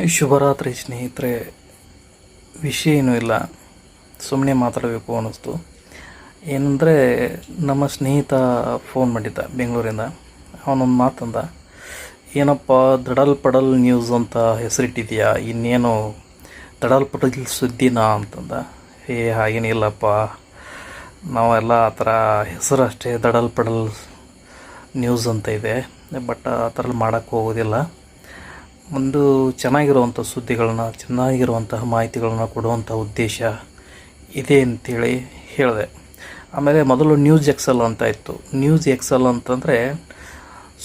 ಶುಭರಾತ್ರಿ ಸ್ನೇಹಿತರೆ. ವಿಷಯ ಏನೂ ಇಲ್ಲ, ಸುಮ್ಮನೆ ಮಾತಾಡಬೇಕು ಅನ್ನಿಸ್ತು. ಏನಂದರೆ, ನಮ್ಮ ಸ್ನೇಹಿತ ಫೋನ್ ಮಾಡಿದ್ದ ಬೆಂಗಳೂರಿಂದ. ಅವನೊಂದು ಮಾತಂದ, ಏನಪ್ಪ ದಡಲ್ ಪಡಲ್ ನ್ಯೂಸ್ ಅಂತ ಹೆಸರಿಟ್ಟಿದೆಯಾ, ಇನ್ನೇನು ದಡಲ್ ಪಡಲ್ ಸುದ್ದಿನಾ ಅಂತಂದ. ಹಾಗೇನಿಲ್ಲಪ್ಪ, ನಾವೆಲ್ಲ ಆ ಥರ ಹೆಸರು ಅಷ್ಟೇ ದಡಲ್ ಪಡಲ್ ನ್ಯೂಸ್ ಅಂತ ಇದೆ, ಬಟ್ ಆ ಥರ ಮಾಡೋಕ್ಕೆ ಹೋಗೋದಿಲ್ಲ. ಒಂದು ಚೆನ್ನಾಗಿರುವಂಥ ಸುದ್ದಿಗಳನ್ನ, ಚೆನ್ನಾಗಿರುವಂತಹ ಮಾಹಿತಿಗಳನ್ನ ಕೊಡುವಂಥ ಉದ್ದೇಶ ಇದೆ ಅಂಥೇಳಿ ಹೇಳಿದೆ. ಆಮೇಲೆ ಮೊದಲು ನ್ಯೂಸ್ ಎಕ್ಸೆಲ್ ಅಂತ ಇತ್ತು. ನ್ಯೂಸ್ ಎಕ್ಸೆಲ್ ಅಂತಂದರೆ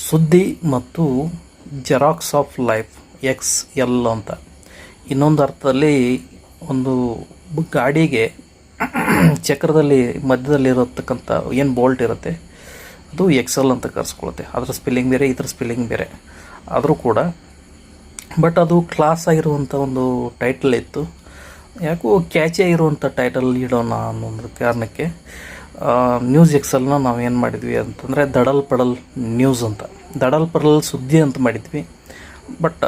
ಸುದ್ದಿ ಮತ್ತು ಜೆರಾಕ್ಸ್ ಆಫ್ ಲೈಫ್, XL ಅಂತ. ಇನ್ನೊಂದು ಅರ್ಥದಲ್ಲಿ ಒಂದು ಗಾಡಿಗೆ ಚಕ್ರದಲ್ಲಿ ಮಧ್ಯದಲ್ಲಿರತಕ್ಕಂಥ ಏನು ಬೋಲ್ಟ್ ಇರುತ್ತೆ ಅದು XL ಅಂತ ಕರೆಸ್ಕೊಳುತ್ತೆ. ಅದರ ಸ್ಪೆಲ್ಲಿಂಗ್ ಬೇರೆ, ಇದರ ಸ್ಪೆಲ್ಲಿಂಗ್ ಬೇರೆ ಆದರೂ ಕೂಡ. ಬಟ್ ಅದು ಕ್ಲಾಸ್ ಆಗಿರುವಂಥ ಒಂದು ಟೈಟಲ್ ಇತ್ತು. ಯಾಕೋ ಕ್ಯಾಚಿ ಆಗಿರುವಂಥ ಟೈಟಲ್ ಇಡೋಣ ಅನ್ನೋ ಒಂದು ಕಾರಣಕ್ಕೆ ನ್ಯೂಸ್ ಎಕ್ಸೆಲ್ನ ನಾವು ಏನು ಮಾಡಿದ್ವಿ ಅಂತಂದರೆ ದಡಲ್ ಪಡಲ್ ನ್ಯೂಸ್ ಅಂತ, ದಡಲ್ ಪಡಲ್ ಸುದ್ದಿ ಅಂತ ಮಾಡಿದ್ವಿ. ಬಟ್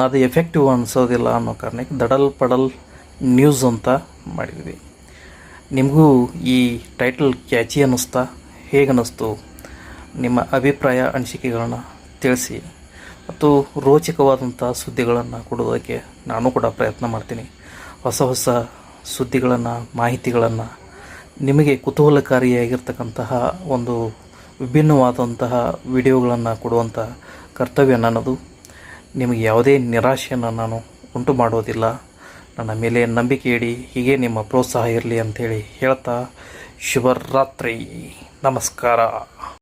ಅದು ಎಫೆಕ್ಟಿವ್ ಅನಿಸೋದಿಲ್ಲ ಅನ್ನೋ ಕಾರಣಕ್ಕೆ ದಡಲ್ ಪಡಲ್ ನ್ಯೂಸ್ ಅಂತ ಮಾಡಿದ್ವಿ. ನಿಮಗೂ ಈ ಟೈಟಲ್ ಕ್ಯಾಚಿ ಅನ್ನಿಸ್ತಾ? ಹೇಗೆ ಅನ್ನಿಸ್ತು? ನಿಮ್ಮ ಅಭಿಪ್ರಾಯ, ಅನಿಸಿಕೆಗಳನ್ನು ತಿಳಿಸಿ. ಮತ್ತು ರೋಚಕವಾದಂಥ ಸುದ್ದಿಗಳನ್ನು ಕೊಡೋದಕ್ಕೆ ನಾನು ಕೂಡ ಪ್ರಯತ್ನ ಮಾಡ್ತೀನಿ. ಹೊಸ ಹೊಸ ಸುದ್ದಿಗಳನ್ನು, ಮಾಹಿತಿಗಳನ್ನು, ನಿಮಗೆ ಕುತೂಹಲಕಾರಿಯಾಗಿರ್ತಕ್ಕಂತಹ ಒಂದು ವಿಭಿನ್ನವಾದಂತಹ ವಿಡಿಯೋಗಳನ್ನು ಕೊಡುವಂಥ ಕರ್ತವ್ಯ ನನ್ನದು. ನಿಮಗೆ ಯಾವುದೇ ನಿರಾಶೆಯನ್ನು ನಾನು ಉಂಟು ಮಾಡೋದಿಲ್ಲ. ನನ್ನ ಮೇಲೆ ನಂಬಿಕೆ ಇಡಿ, ಹೀಗೆ ನಿಮ್ಮ ಪ್ರೋತ್ಸಾಹ ಇರಲಿ ಅಂಥೇಳಿ ಹೇಳ್ತಾ ಶುಭರಾತ್ರಿ, ನಮಸ್ಕಾರ.